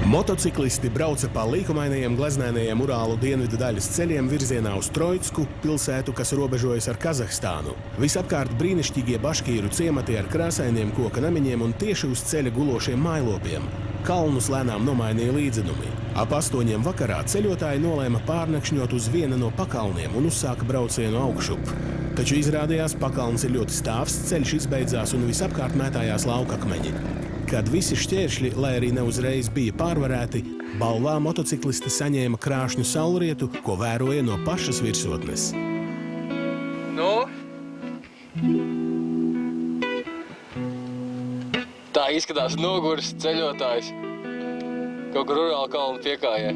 Motociklisti brauca pa līkumainajiem gleznainajiem Urālu dienvidu daļas ceļiem virzienā uz Troitsku, pilsētu, kas robežojas ar Kazahstānu. Visapkārt brīnišķīgie baškīru ciemati ar krāsainiem koka namiņiem un tieši uz ceļa gulošiem mājlopiem. Kalnus lēnām nomainīja līdzenumi. Ap 8 vakarā ceļotāji nolēma pārnakšņot uz viena no pakalniem un uzsāka braucienu augšup. Taču izrādījās, pakalns ir ļoti stāvs, ceļš izbeidzās un visapkārt mētājās laukakmeņi. Kad visi šķēršļi, lai arī ne uzreiz bija pārvarēti, balvā motociklisti saņēma krāšņu saulrietu, ko vēroja no pašas virsotnes. Nu? Tā izskatās noguris ceļotājs. Kaut kur Urālu kalnu piekājē.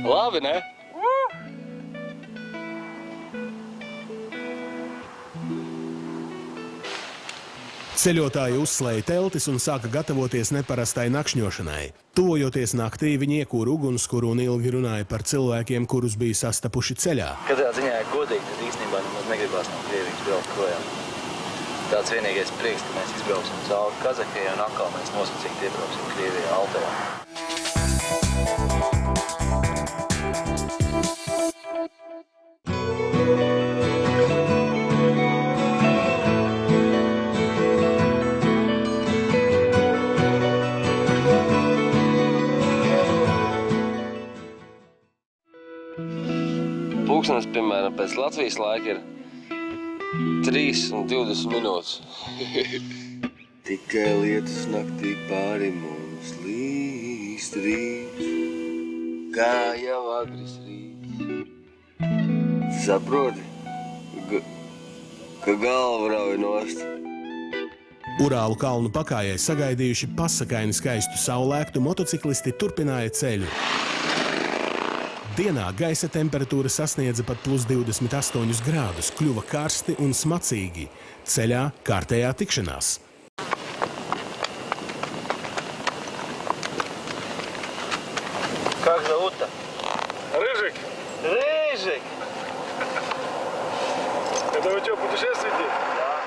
Labi, ne? Ceļotāji uzslēja teltis un sāka gatavoties neparastai nakšņošanai. Tuvojoties naktī, viņi iekūra ugunskura un ilgi runāja par cilvēkiem, kurus bija sastapuši ceļā. Katrā ziņā ir godīgi, tad īstenībā nemaz negribās no Krievijas braukt projām. Tāds vienīgais prieks, ka mēs izbrauksim cauri Kazahijai un atkal mēs nosacīgi iebrauksim Krievijā, Altejā. Pulkstenis, piemēram, pēc Latvijas laika ir 3:20 minūtes. Tikai lietus naktī pāri mums līst rīts, kā jau agris rīts. Saproti, ka galva rauj nost. Urālu kalnu pakājai sagaidījuši pasakaini skaistu saulēktu, motociklisti turpināja ceļu. Dienā gaisa temperatūra sasniedza pat +28 grādus, kļuva karsti un smacīgi. Ceļā kārtējā tikšanās. Как зовут-то? Рыжик, Рыжик! это у тебя путешествие? Да.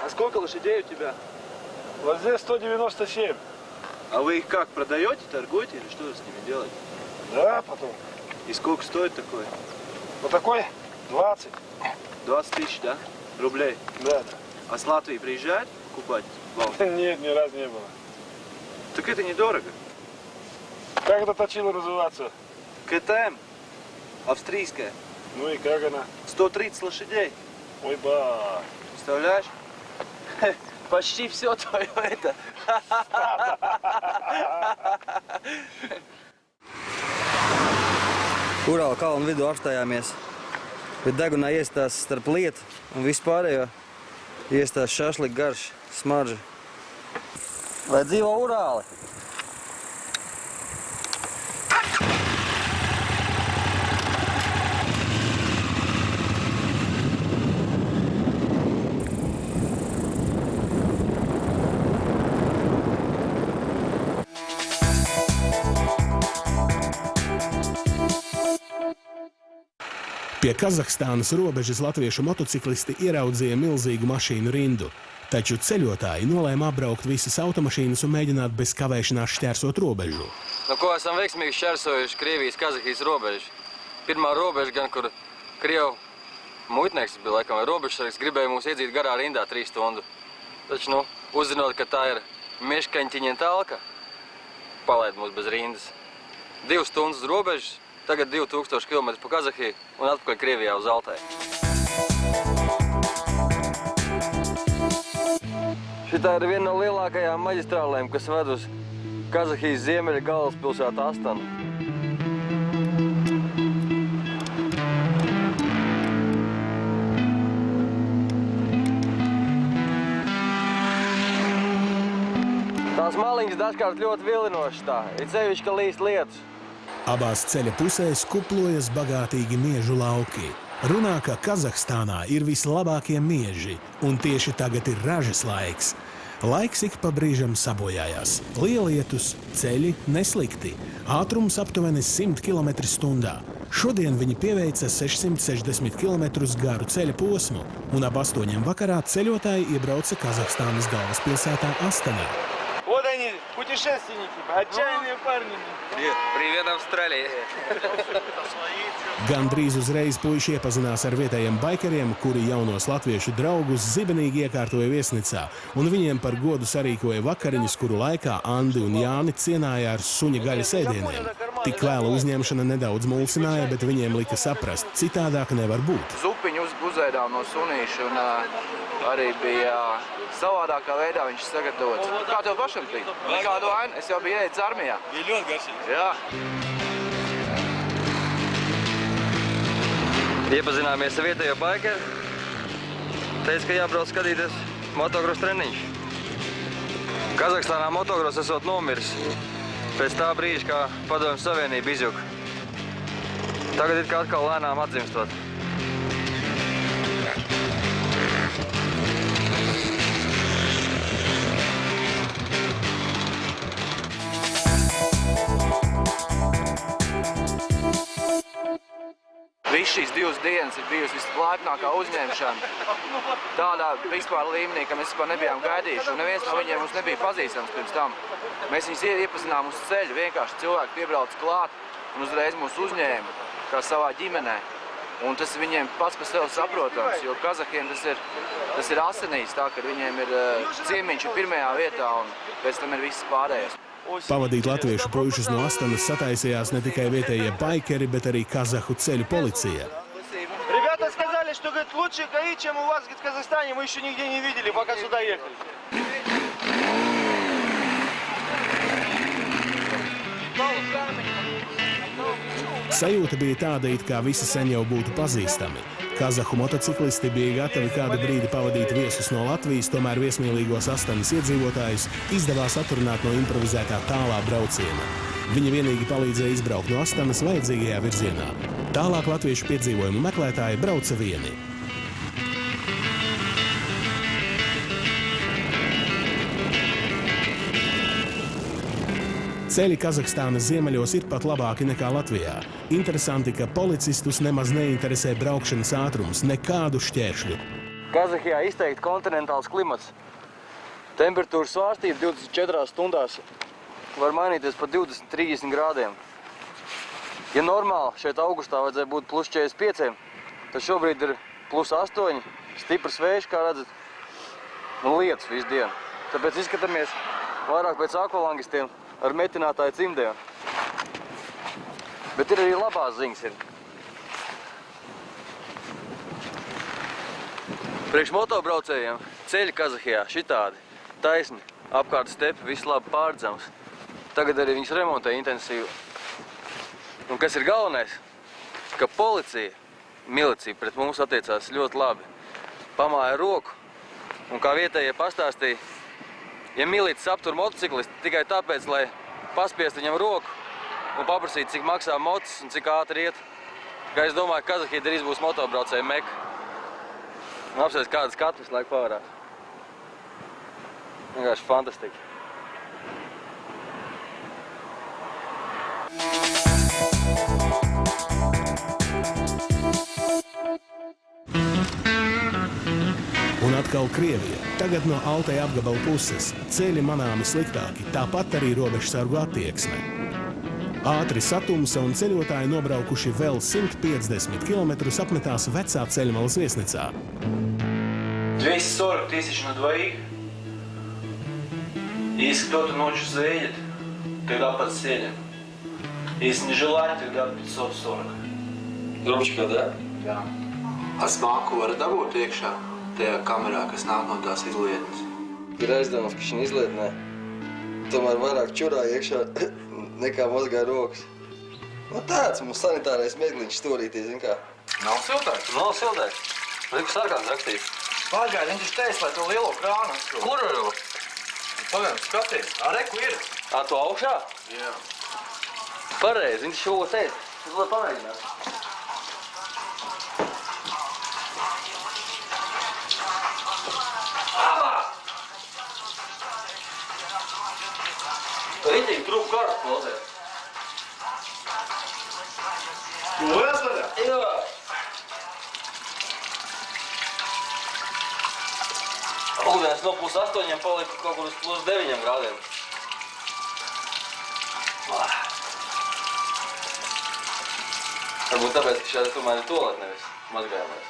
А сколько лошадей у тебя? Вот здесь 197. А вы их как, продаете, торгуете или что вы с ними делаете? Да, потом. И сколько стоит такой? Вот такой 20. 20 тысяч, да? Рублей. Да, А с Латвии приезжают покупать? да. Нет, ни разу не было. Так это недорого. Как это точило называться? КТМ. Австрийская. Ну и как она? 130 лошадей. Ой, ба. Представляешь? Почти все твое это. Urālu kalnu vidū apstājāmies, bet degunā iestās starp lietu un vispārējo iestās šašlika garš, smarža. Lai dzīvo Urāli! Pie Kazahstānas robežas latviešu motociklisti ieraudzīja milzīgu mašīnu rindu, taču ceļotāji nolēma apbraukt visas automašīnas un mēģināt bez kavēšanās šķērsot robežu. Nu, ko esam veiksmīgi šķērsojuši Krievijas-Kazahijas robežu. Pirmā robeža gan, kur Krievu muitnieks bija laikam vai robežsargs, gribēja mūs iedzīt garā rindā 3 stundu. Taču, nu, uzzinot, ka tā ir Mieškaņtiņa talka, palaid mūs bez rindas. 2 stundas uz robežas, tagad 2000 km pa Kazahiju un atpakaļ Krievijā uz Altaju. Šitā ir viena no lielākajām maģistrālēm, kas ved uz Kazahijas ziemeļa galvaspilsētu Astanu. Tās maliņas dažkārt ļoti vilinošas tā, ir sevišķi, ka līst lietus. Abās ceļa pusēs kuplojas bagātīgi miežu lauki. Runā, ka Kazahstānā ir vislabākie mieži, un tieši tagad ir ražas laiks. Laiks ik pa brīžam sabojājās. Lielietus, ceļi neslikti, ātrums aptuveni 100 km/h. Šodien viņi pieveica 660 km garu ceļa posmu, un ap 8 vakarā ceļotāji iebrauca Kazahstānas galvaspilsētā Astanā. Вот они они путешественники, отчаянные парни. Привет, Авstrālija! Gandrīz uzreiz puiši iepazinās ar vietējiem baikeriem, kuri jaunos latviešu draugus zibenīgi iekārtoja viesnīcā, un viņiem par godu sarīkoja vakariņas, kuru laikā Andi un Jāni cienāja ar suņa gaļas ēdieniem. Tik vēla uzņemšana nedaudz mulsināja, bet viņiem lika saprast, citādāk nevar būt. Zupiņu uzēdām no sunīša un arī bija savādākā veidā viņš sagatavots. Kā tev pašam bija? Nekādu vainu, es jau biju ēdis armijā. Bija ļoti garšīgi. Jā. Iepazināmies ar vietējo baikeru. Teica, ka jābrauc skatīties motocross treniņš. Kazahstānā motocross esot nomiris pēc tā brīža, kā Padomju Savienība izjuka. Tagad it kā atkal lēnām atzimstot. Viss šīs 2 dienas ir bijusi vislēpnākā uzņemšana. Tādā vispār līmenī, ka mēs vispār nebijām gaidījuši, un neviens no viņiem mums nebija pazīstams pirms tam. Mēs viņus iepazinām uz ceļu, vienkārši cilvēki piebrauc klāt un uzreiz mūs uzņēma, kā savā ģimenē. Un tas viņiem pats par sevi saprotams, jo kazahiem tas ir asinīs, tā, ka viņiem ir ciemiņš ir pirmajā vietā un pēc tam ir viss pārējais. Pavadīt latviešu puišus no Astanas sataisījās ne tikai vietējie baikeri, bet arī kazahu ceļu policija. Ребята сказали, что, говорит, лучше ГАИ, чем у вас, говорит, в Казахстане, мы еще нигде не видели, пока сюда ехали. Sajūta bija tāda, it kā visi sen jau būtu pazīstami. Kazahu motociklisti bija gatavi kādu brīdi pavadīt viesus no Latvijas, tomēr viesmīlīgos Astanas iedzīvotājus izdevās atrunāt no improvizētā tālā brauciena. Viņi vienīgi palīdzēja izbraukt no Astanas vajadzīgajā virzienā. Tālāk latviešu piedzīvojumu meklētāji brauca vieni. Ceļi Kazahstānas ziemeļos ir pat labāki nekā Latvijā. Interesanti, ka policistus nemaz neinteresē braukšanas ātrums, nekādu šķēršļu. Kazahijā izteikti kontinentāls klimats. Temperatūras svārstība 24 stundās var mainīties par 20–30 grādiem. Ja normāli šeit augustā vajadzēja būt plus 45, tad šobrīd ir plus 8, stiprs vējš, kā redzat, un lietus visu dienu. Tāpēc izskatāmies vairāk pēc akvalangistiem ar metinātāju cimdiem. Bet ir arī labās ziņas. Priekš motobraucējiem ceļi Kazahijā šitādi, taisni, apkārt stepi, viss labi pārredzams. Tagad arī viņus remontē intensīvi. Un kas ir galvenais, ka milicija pret mums attiecās ļoti labi. Pamāja roku, un kā vietējie pastāstīja, ja milicis aptur motociklistu tikai tāpēc, lai paspiest viņam roku un paprasīt, cik maksā mocis un cik ātri iet, ka es domāju, ka Kazahija drīz būs motobraucēja meka. Un apsēs kādas katras laika pavarās. Vienkārši fantastiski. Un atkal Krievija. Tagad no Alteja apgabala puses. Ceļi manāmi sliktāki, tāpat arī robežsargu attieksme. Ātri satumsa un ceļotāji nobraukuši vēl 150 km apmetās vecā ceļmalas viesnīcā. 240 тысяч на двоих. Если кто-то ночью заедет, тогда подселим. Если не желает, тогда 540. Drupčikā, da? Jā. Ar smaku var dabūt iekšā tajā kamerā, kas nāk no tās izlietnes. Ir aizdomas, ka šī izlietnē tomēr vairāk čurā iekšā nekā mazgā rokas. Nu tāds mums sanitārais mezgliņš stūrītī, zin kā. Nav siltāk? Nav sildēks. Riku sarkāns rakstīt. Pagaid, viņš teica, lai to lielo krānu atskrūt. Kur ir? Pagaid, skaties. Reku ir. Tu augšā? Jā. Pareizi, viņš šo teica. Es lai pamēģināt. Ritīgi trupu karas klausēt. Господа! Jā. Ūdens no plus 8 palika kaut kur uz plus 9 grādiem. Varbūt tāpēc, ka šāda tomēr ir tolēt, nevis mazgājumais.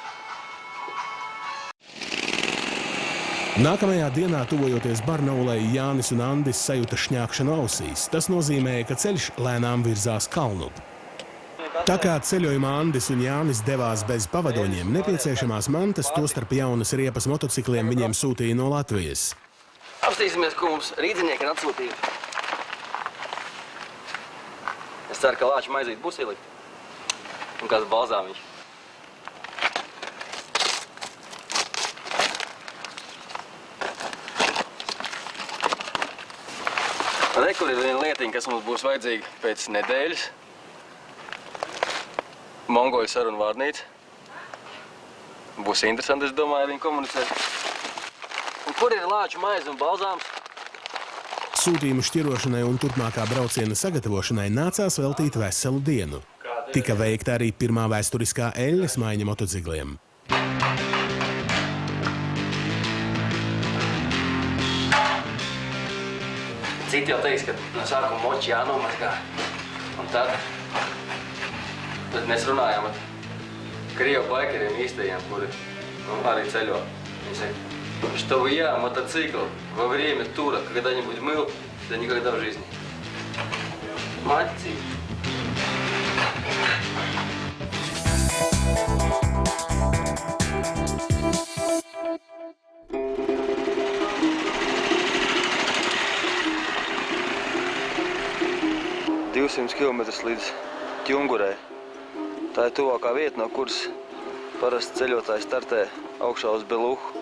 Nākamajā dienā, tuvojoties Barnaulai, Jānis un Andis sajuta šņākšanu ausīs. Tas nozīmēja, ka ceļš lēnām virzās kalnup. Tā kā ceļojumā Andis un Jānis devās bez pavadoņiem, nepieciešamās mantas, tostarp jaunas riepas motocikliem, viņiem sūtīja no Latvijas. Apstīsimies, ko mums rīdzinieki ir atsūtījuši. Es ceru, ka lāča maizīt būs ielikt. Un kāds balzāmiņš. Re, kur ir viena lietiņa, kas mums būs vajadzīga pēc nedēļas. Mongoļu sarunu vārnīca. Būs interesanti, es domāju, ar viņu komunicēt. Un kur ir lāču maize un balzāms? Sūtījumu šķirošanai un turpmākā brauciena sagatavošanai nācās veltīt veselu dienu. Tika veikta arī pirmā vēsturiskā eļļas maiņa motocikliem. Citi jau teiks, ka no sākuma moči jānomazgā. Un tad mēs runājām ar krievu baikeriem īstajiem, kuri arī ceļo. Viņi saka, что я, мотоцикл, во время тура, когда-нибудь мыл, да никогда в жизни. Молодцы. Kilometrus līdz Ķungurai. Tā ir tuvākā vieta, no kuras parasti ceļotājs startē augšā uz Beluhu.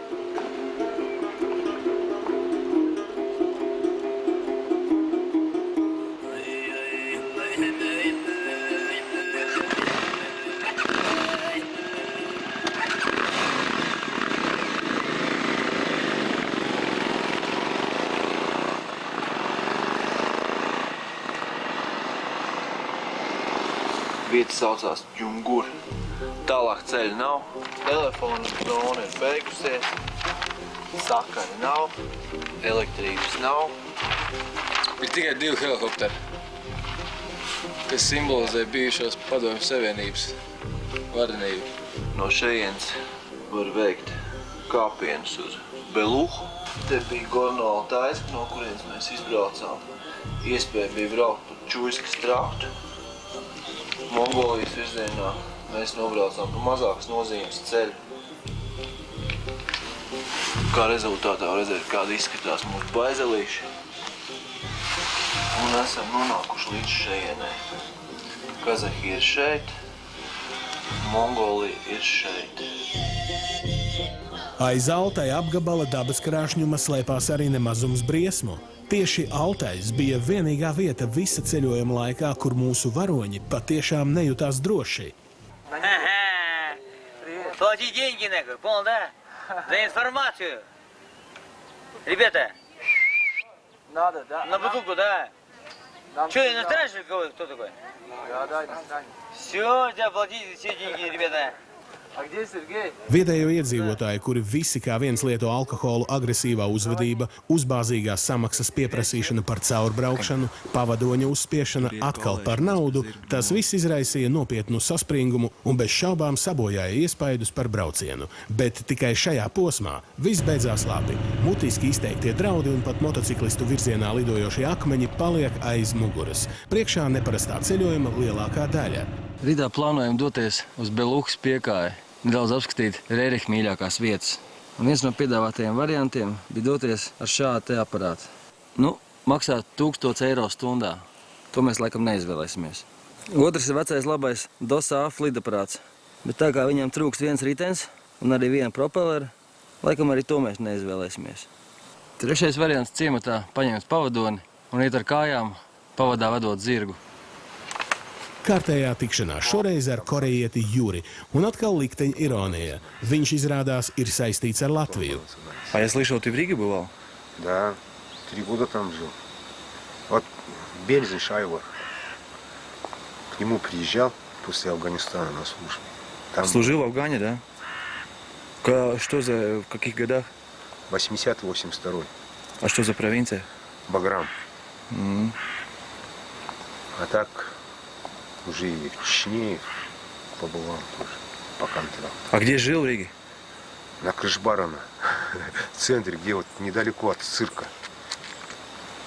Vieta saucās Ķunguri. Tālāk ceļa nav. Telefona zona ir beigusies. Sakari nav. Elektrības nav. Ir tikai 2 helikopteri, kas simbolizē bijušos Padomju Savienības varenību. No šejienes var veikt kāpienus uz Beluhu. Te bija Gorno Altaiska, no kurienes mēs izbraucām. Iespēja bija braukt pa Čuiskas traktu. Mongolijas virzienā mēs nobraucām pa mazākas nozīmes ceļu. Kā rezultātā var redzēt, kāda izskatās mūsu baizelīši. Un esam nonākuši līdz šejienai. Kazahi ir šeit, Mongolija ir šeit. Aiz Altai apgabala dabas krāšņuma slēpās arī nemazums briesmu. Tieši Altais bija vienīgā vieta visa ceļojuma laikā, kur mūsu varoņi patiešām nejūtās droši. Плати деньги, нахуй, понял, да? За информацию. Ребята, Надо, да? на бутылку, да? Что, иностранец кто такой? Да, иностранец. Все, тебя платите все деньги, ребята. А где Сергей? Vietējo iedzīvotāji, kuri visi kā viens lieto alkoholu, agresīvā uzvedība, uzbāzīgās samaksas pieprasīšana par caurbraukšanu, pavadoņa uzspiešana atkal par naudu, tas viss izraisīja nopietnu saspringumu un bez šaubām sabojāja iespaidus par braucienu. Bet tikai šajā posmā viss beidzās labi. Mutiski izteiktie draudi un pat motociklistu virzienā lidojošie akmeņi paliek aiz muguras. Priekšā neparastā ceļojuma lielākā daļa. Rītā plānojam doties uz Beluhas piekāju, nedaudz apskatīt Rēriha mīļākās vietas. Un viens no piedāvātajiem variantiem bija doties ar šādu te aparātu. Nu, maksā 1000 eiro stundā. To mēs laikam neizvēlēsimies. Otrs ir vecais labais DOSAF lidaparāts. Bet tā kā viņam trūkst viens ritens un arī viena propellera, laikam arī to mēs neizvēlēsimies. Trešais variants ciematā paņemt pavadoni un iet ar kājām, pavadā vadot zirgu. Kārtējā tikšanās šoreiz ar korejieti Juri, un atkal likteņa ironija. Viņš izrādās ir saistīts ar Latviju. А я слышал, ты в Риге бывал? Да, 3 года там жил. Вот Березин Шайвар. К нему приезжал после Афганистана на службу. Там Служил в Афгане, да? Что за, в каких годах? 80-82. А что за провинция? Баграм. А так уже и в Чечне побывал тоже по контракту. А где жил в Риге? На Крышбарана, в центре, где вот недалеко от цирка.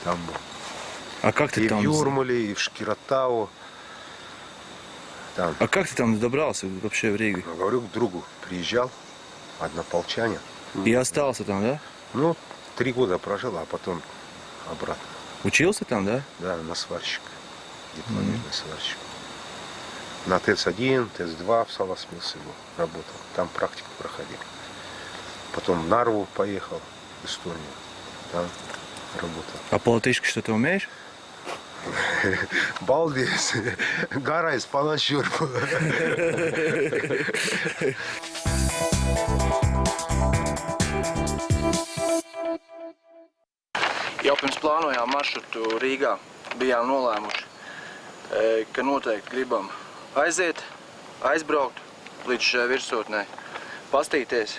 Там был. А как ты И там? в Юрмале, и в Шкиротау. Там. А как ты там добрался вообще в Ригу? Ну, говорю, к другу приезжал, однополчанин. И остался там, да? Ну, 3 года прожил, а потом обратно. Учился там, да? Да, на сварщика. Дипломированный сварщик. На ТЭЦ-1, ТЭЦ-2 в Саласмилсе был, работал. Там практику проходил. Потом в Нарву поехал, в Эстонию. Там работал. А по-латышски что-то умеешь? Балдес, гарайс, паланчурпу. Jau pirms plānojām maršrutu Rīgā, bijām nolēmuši, ka noteikti gribam aiziet, aizbraukt līdz šai virsotnē, pastīties,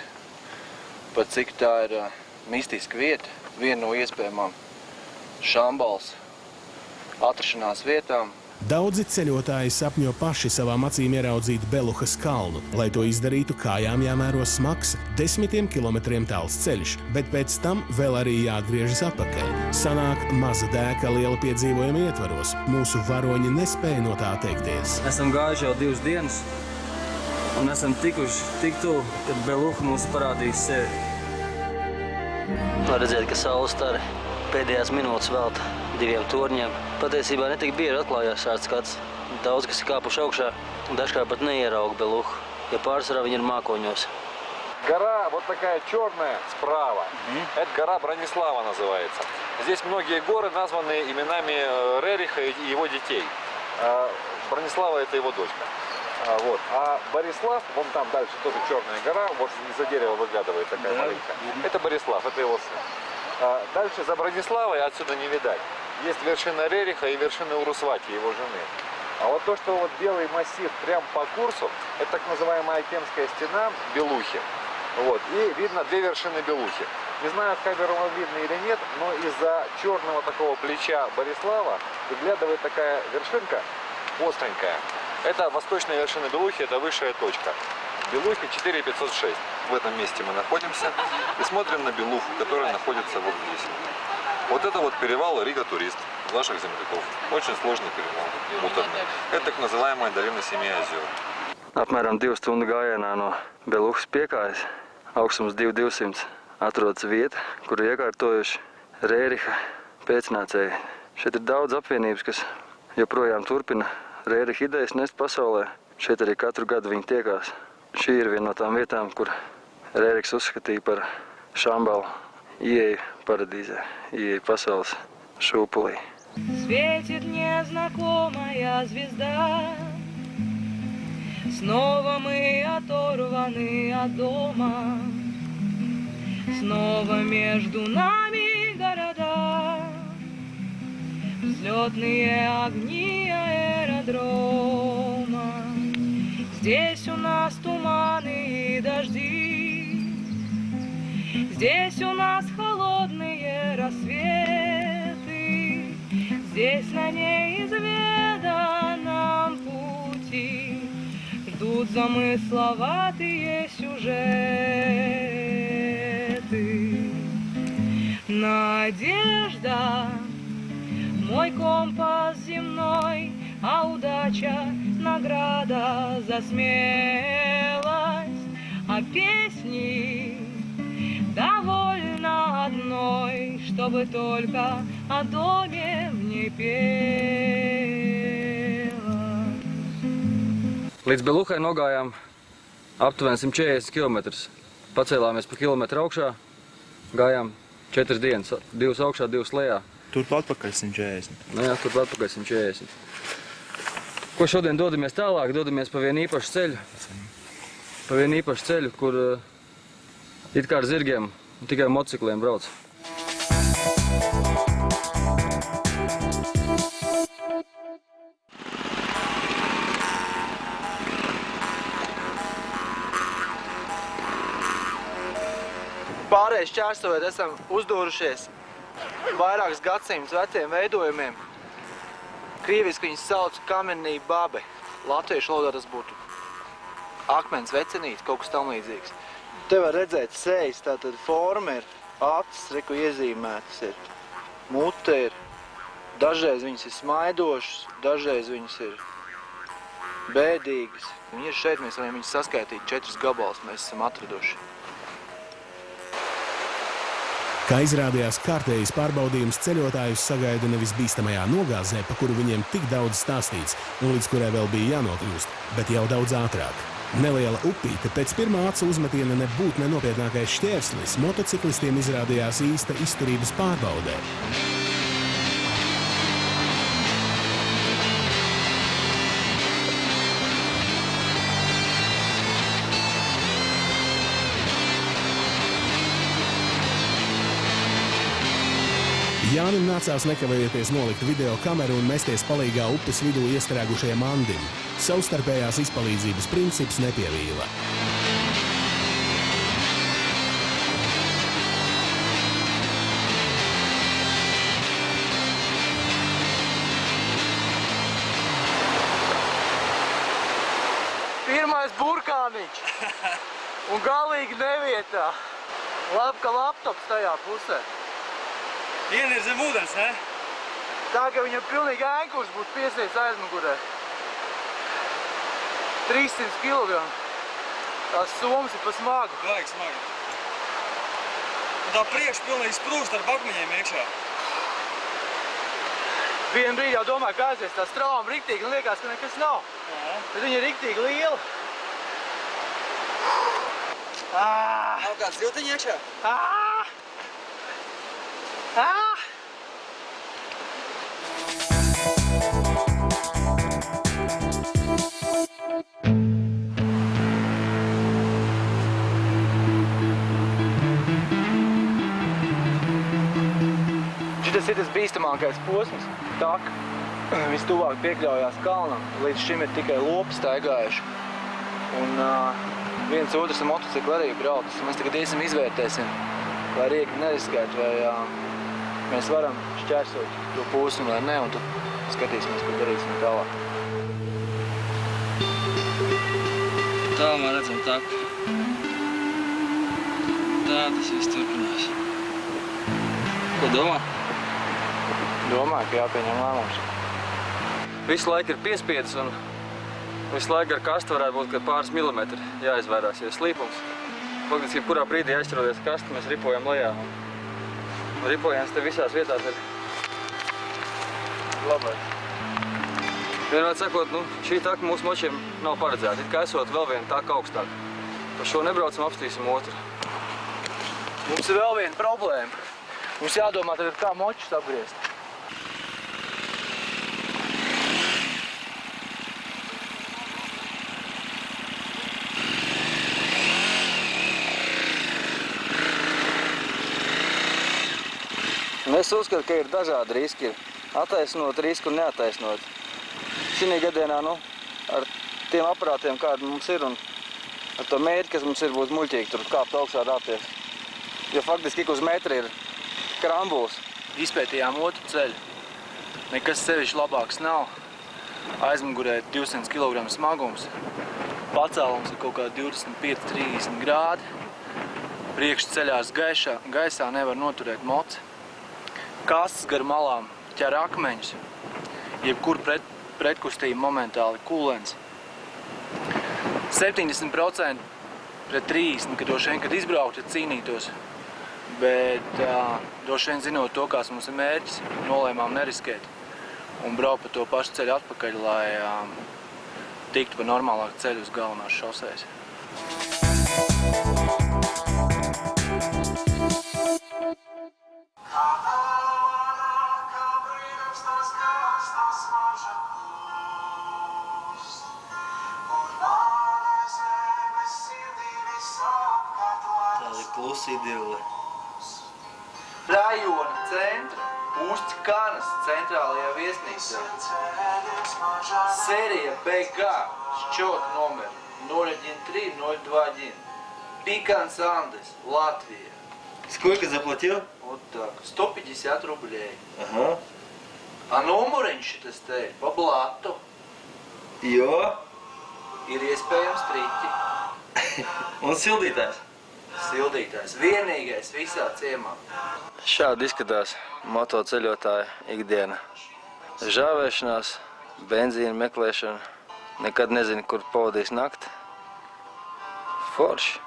pat cik tā ir mistiska vieta, viena no iespējamām Šambals atrašanās vietām. Daudzi ceļotāji sapņo paši savām acīm ieraudzīt Beluhas kalnu. Lai to izdarītu, kājām jāmēro smags 10 kilometriem tāls ceļš, bet pēc tam vēl arī jāatgriežas atpakaļ. Sanāk maza dēka liela piedzīvojuma ietvaros. Mūsu varoņi nespēja no tā atteikties. Esam gājuši jau 2 dienas un esam tikuši tik tuvu, kad Beluha mums parādīs sevi. Var redzēt, ka saule stari pēdējās minūtes velta 2 torņiem. Patiesībā ne tik bieži atklājās šāds skats. Daudz, kas ir kāpuši augšā, dažkārt pat neierauga Beluhu, ja pārsvarā viņi ir mākoņos. Гора вот такая черная справа. Это гора Бронислава называется. Здесь многие горы названы именами Рериха и его детей. Бронислава это его дочка. Вот. А Борислав, вон там дальше тоже черная гора, вот из-за дерева выглядывает такая маленькая. Это Борислав, это его сын. Дальше за Брониславой отсюда не видать. Есть вершина Рериха и вершина Урусвати, его жены. А вот то, что вот белый массив прям по курсу, это так называемая Акемская стена Белухи. Вот. И видно 2 вершины Белухи. Не знаю, в камеру вам видно или нет, но из-за черного такого плеча Борислава выглядывает такая вершинка остренькая. Это восточная вершина Белухи, это высшая точка. Белухи 4506. В этом месте мы находимся и смотрим на Белуху, которая находится вот здесь. Вот это вот перевал Рига-Турист ваших земляков. Очень сложный перевал, муторный. Это так называемая долина 7 озер. Apmēram 2 stundu gājienā no Beluhas piekājas, augstums 2200, atrodas vieta, kur iekārtojuši Rēriha pēcnācēji. Šeit ir daudz apvienības, kas joprojām turpina Rēriha idejas nest pasaulē. Šeit arī katru gadu viņi tiekās. Šī ir viena no tām vietām, kur Rēriks uzskatīja par Šambalu ieeju paradīzē, ieeju pasaules šūpulī. Светит незнакомая звезда, снова мы оторваны от дома, снова между нами города, взлетные огни аэродрома. Здесь у нас туманы и дожди, здесь у нас холодные рассветы, здесь на неизведанном пути ждут замысловатые сюжеты. Надежда, мой компас земной, а удача — награда за смелость, а песни довольно одной, чтобы только о доме в ней пела. Līdz Beluhai nogājām aptuveni 140 km. Pacēlāmies pa kilometru augšā, gājām 4 dienas, 2 augšā, 2 lejā. Turpat atpakaļ 140. Nu jā, turpat atpakaļ 140. Ko šodien dodamies tālāk? Dodamies pa vienu īpašu ceļu. Pa vienu īpašu ceļu, kur it kā ar zirgiem un tikai motocikliem brauc. Pārējais šķērsojot esam uzdūrušies vairākus gadsimtus veciem veidojumiem, Krieviski viņas sauc kamenī babe. Latviešu valodā tas būtu akmens vecenīts, kaut kas tam līdzīgs. Te var redzēt sejas, tātad forma ir acis, reku iezīmētas ir. Mute ir. Dažreiz viņas ir smaidošas, dažreiz viņas ir bēdīgas. Viņi ir šeit, mēs varam viņas saskaitīt 4 gabalus, mēs esam atraduši. Kā izrādījās, kārtējs pārbaudījums ceļotājus sagaida nevis bīstamajā nogāzē, pa kuru viņiem tik daudz stāstīts un līdz kurai vēl bija jānokļūst, bet jau daudz ātrāk. Neliela upīte pēc pirmā acu uzmetiena nebūt nenopietnākais šķērslis motociklistiem izrādījās īsta izturības pārbaudē. Jānim nācās nekavējoties nolikt video kameru un mesties palīgā upes vidū iestrēgušajam Andim. Savstarpējās izpalīdzības princips nepievīla. Pirmais burkāniņš un galīgi nevietā. Labi, ka laptops tajā pusē. Viena ir zem ūdens, ne? Tā, ka viņam pilnīgi ēnkurs būtu piesiets aizmugurē. 300 kg. Tās somas ir pa smagu. Baigi smagi. Un tā priekš pilnīgi sprūst ar bakmeņiem iekšā. Vienu brīdi jau domāju, ka aizies tā strauma riktīgi un liekas, ka nekas nav. Bet viņa ir riktīgi liela. Nav kāds ziltiņi iekšā? Šitas ir tas bīstamākais posms. Tak, vistuvāk piekļaujās kalnam. Līdz šim ir tikai lopi staigājuši. Un viens otrs ar motociklu arī braucis. Mēs tagad iesim izvērtēsim, lai riekni neriskētu, vai mēs varam šķērsot to posmu vai ne, un tad skatīsimies, ko darīsim tālāk. Tālumā redzam taku. Tā tas viss turpinās. Ko domā? Domāju, ka jāpieņem lēmums. Visu laiku ir piespiedis un visu laiku ar kastu varētu būt, ka pāris milimetri jāizvairās, jo slīpums. Faktiski, kurā brīdī aizķeroties kastu, mēs ripojam lejā. Un ripojiens te visās vietās ir labais. Vienmēr sakot, šī taka mūsu močiem nav paredzēta. It kā esot vēl viena taka augstāk. Par šo nebraucam, apstīsim otru. Mums ir vēl viena problēma. Mums jādomā tagad, kā močus apgriezt. Es uzskatu, ka ir dažādi riski. Attaisnot risku un neattaisnot. Šī gadienā, ar tiem aparātiem, kādi mums ir, un ar to mērķi, kas mums ir, būs muļķīgi tur kāpt augstā rāpties. Jo faktiski ik uz metri ir krambuls. Izpētījām otru ceļu. Nekas sevišķi labāks nav. Aizmugurē 200 kg smagums. Pacēlums ir kaut kā 25–30 grādi. Priekš ceļās gaisā nevar noturēt moci. Kastes gar malām ķer akmeņus. Jebkur pretkustība momentāli kulens. 70% pret 30%, ka droši vien, kad izbraukt, tad cīnītos. Bet droši vien zinot to, kāds mums ir mērķis, nolēmām neriskēt un braukt pa to pašu ceļu atpakaļ, lai tiktu pa normālāku ceļu uz galvenās šosejas. Tāda klusi idille. Rajona centra, Ustkanas centrālajā viesnīcā. Serija BK, šķot номер 013-021. Пиканс Андес, Латвия. Сколько заплатил? Вот так, 150 рублей. Ага. A numuriņš tas te ir pa blatu. Jo? Ir iespējams triķi. Un sildītājs? Sildītājs. Vienīgais visā ciemā. Šādi izskatās motoceļotāja ikdiena. Žāvēšanās, benzīna meklēšana, nekad nezinu, kur pavadīs nakti. Forši.